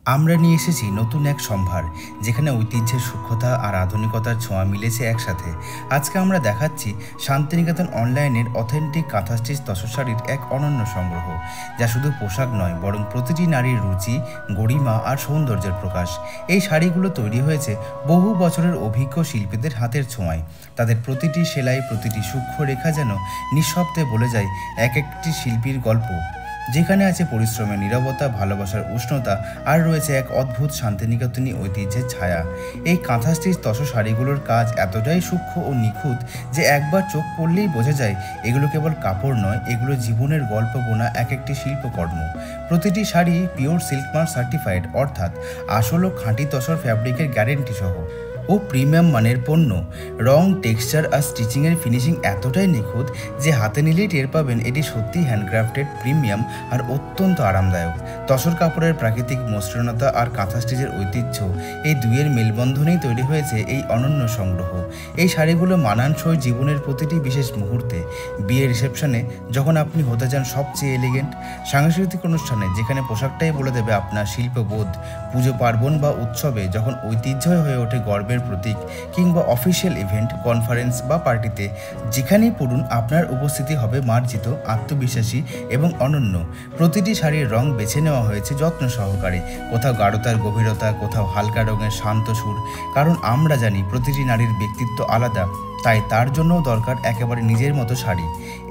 আমরা নিয়ে এসেছি নতুন এক সম্ভার, যেখানে ঐতিহ্যের সূক্ষ্মতা আর আধুনিকতার ছোঁয়া মিলেছে একসাথে। আজকে আমরা দেখাচ্ছি শান্তিনিকেতন অনলাইনের অথেন্টিক কাঁথা স্টিচ তসর শাড়ির এক অনন্য সংগ্রহ, যা শুধু পোশাক নয় বরং প্রতিটি নারীর রুচি, গরিমা আর সৌন্দর্যের প্রকাশ। এই শাড়িগুলো তৈরি হয়েছে বহু বছরের অভিজ্ঞ শিল্পীদের হাতের ছোঁয়ায়। তাদের প্রতিটি সেলাই, প্রতিটি সূক্ষ্ম রেখা যেন নিঃশব্দে বলে যায় এক একটি শিল্পীর গল্প, যেখানে আছে পরিশ্রমের নীরবতা, ভালোবাসার উষ্ণতা আর রয়েছে এক অদ্ভুত শান্তিনিকেতনী ঐতিহ্যের ছায়া। এই কাঁথা স্টিচ তসর শাড়িগুলোর কাজ এতটাই সূক্ষ্ম ও নিখুঁত যে একবার চোখ পড়লেই বোঝা যায় এগুলো কেবল কাপড় নয়, এগুলো জীবনের গল্প বোনা এক একটি শিল্পকর্ম। প্রতিটি sari pure silk mark certified, অর্থাৎ আসল ও খাঁটি তসর ফ্যাব্রিকের গ্যারেন্টি সহ ও প্রিমিয়াম মানের পণ্য। রং, টেক্সচার আর স্টিচিংয়ের ফিনিশিং এতটাই নিখুঁত যে হাতে নিলেই টের পাবেন এটি সত্যিই হ্যান্ডক্রাফটেড, প্রিমিয়াম আর অত্যন্ত আরামদায়ক। তসর কাপড়ের প্রাকৃতিক মসৃণতা আর কাঁথা স্টিচের ঐতিহ্য, এই দুইয়ের মেলবন্ধনেই তৈরি হয়েছে এই অনন্য সংগ্রহ। এই শাড়িগুলো মানানসই জীবনের প্রতিটি বিশেষ মুহূর্তে। বিয়ের রিসেপশনে যখন আপনি হতে চান সবচেয়ে এলিগেন্ট, সাংস্কৃতিক অনুষ্ঠানে যেখানে পোশাকটাই বলে দেবে আপনার শিল্পবোধ, পুজো পার্বণ বা উৎসবে যখন ঐতিহ্যই হয়ে ওঠে গর্বের প্রতীক, কিংবা অফিসিয়াল ইভেন্ট, কনফারেন্স বা পার্টিতে যেখানেই পড়ুন আপনার উপস্থিতি হবে মার্জিত, আত্মবিশ্বাসী এবং অনন্য। প্রতিটি শাড়ির রং বেছে নেওয়া হয়েছে যত্ন সহকারে, কোথাও গাঢ়তার গভীরতা, কোথাও হালকা রঙের শান্ত সুর, কারণ আমরা জানি প্রতিটি নারীর ব্যক্তিত্ব আলাদা, তাই তার জন্যও দরকার একেবারে নিজের মতো শাড়ি।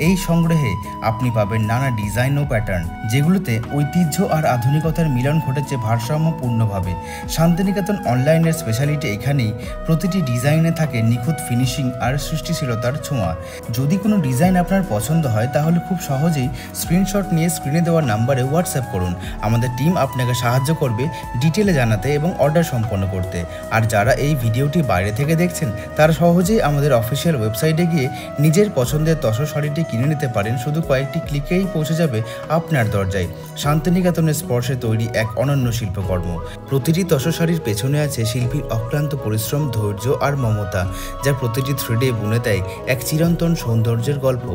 এই সংগ্রহে আপনি পাবেন নানা ডিজাইন ও প্যাটার্ন, যেগুলোতে ঐতিহ্য আর আধুনিকতার মিলন ঘটেছে ভারসাম্যপূর্ণভাবে। শান্তিনিকেতন অনলাইনের স্পেশালিটি এখানেই, প্রতিটি ডিজাইনে থাকে নিখুঁত ফিনিশিং আর সৃষ্টিশীলতার ছোঁয়া। যদি কোনো ডিজাইন আপনার পছন্দ হয় তাহলে খুব সহজেই স্ক্রিনশট নিয়ে স্ক্রিনে দেওয়া নাম্বারে হোয়াটসঅ্যাপ করুন। আমাদের টিম আপনাকে সাহায্য করবে ডিটেলে জানাতে এবং অর্ডার সম্পন্ন করতে। আর যারা এই ভিডিওটি বাইরে থেকে দেখছেন তারা সহজেই আমাদের অফিসিয়াল ওয়েবসাইটে গিয়ে নিজের পছন্দের তসর শাড়িটি কিনে নিতে পারেন। শুধু কয়েকটি ক্লিকেই পৌঁছে যাবে আপনার দরজায় শান্তিনিকেতনের স্পর্শে তৈরি এক অনন্য শিল্পকর্ম। প্রতিটি তসর শাড়ির পেছনে আছে শিল্পীর অক্লান্ত পরিশ্রম, ধৈর্য আর মমতা, যা প্রতিটি থ্রেডে বুনে দেয় এক চিরন্তন সৌন্দর্যের গল্প।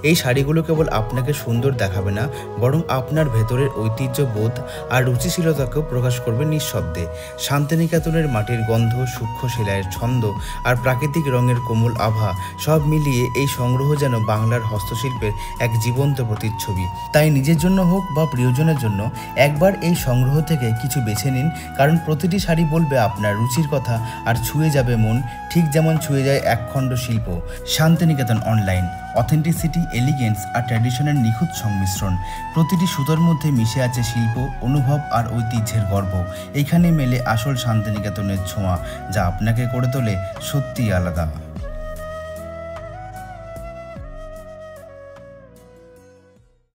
এই শাড়িগুলো কেবল আপনাকে সুন্দর দেখাবে না, বরং আপনার ভেতরের ঐতিহ্যবোধ আর রুচিশীলতাকেও প্রকাশ করবে নিঃশব্দে। শান্তিনিকেতনের মাটির গন্ধ, সূক্ষ্ম সেলাইয়ের ছন্দ আর প্রাকৃতিক রঙের কোমল আভা, সব মিলিয়ে এই সংগ্রহ যেন বাংলার হস্তশিল্পের এক জীবন্ত প্রতিচ্ছবি। তাই নিজের জন্য হোক বা প্রিয়জনের জন্য একবার এই সংগ্রহ থেকে কিছু বেছে নিন, কারণ প্রতিটি শাড়ি বলবে আপনার রুচির কথা আর ছুঁয়ে যাবে মন, ঠিক যেমন ছুঁয়ে যায় একখণ্ড শিল্প। শান্তিনিকেতন অনলাইন, অথেন্টিসিটি, এলিগেন্স আর ট্র্যাডিশনের নিখুঁত সংমিশ্রণ। প্রতিটি সুতোর মধ্যে মিশে আছে শিল্প, অনুভব আর ঐতিহ্যের গর্ব। এখানে মেলে আসল শান্তিনিকেতনের ছোঁয়া, যা আপনাকে করে তোলে সত্যিই আলাদা।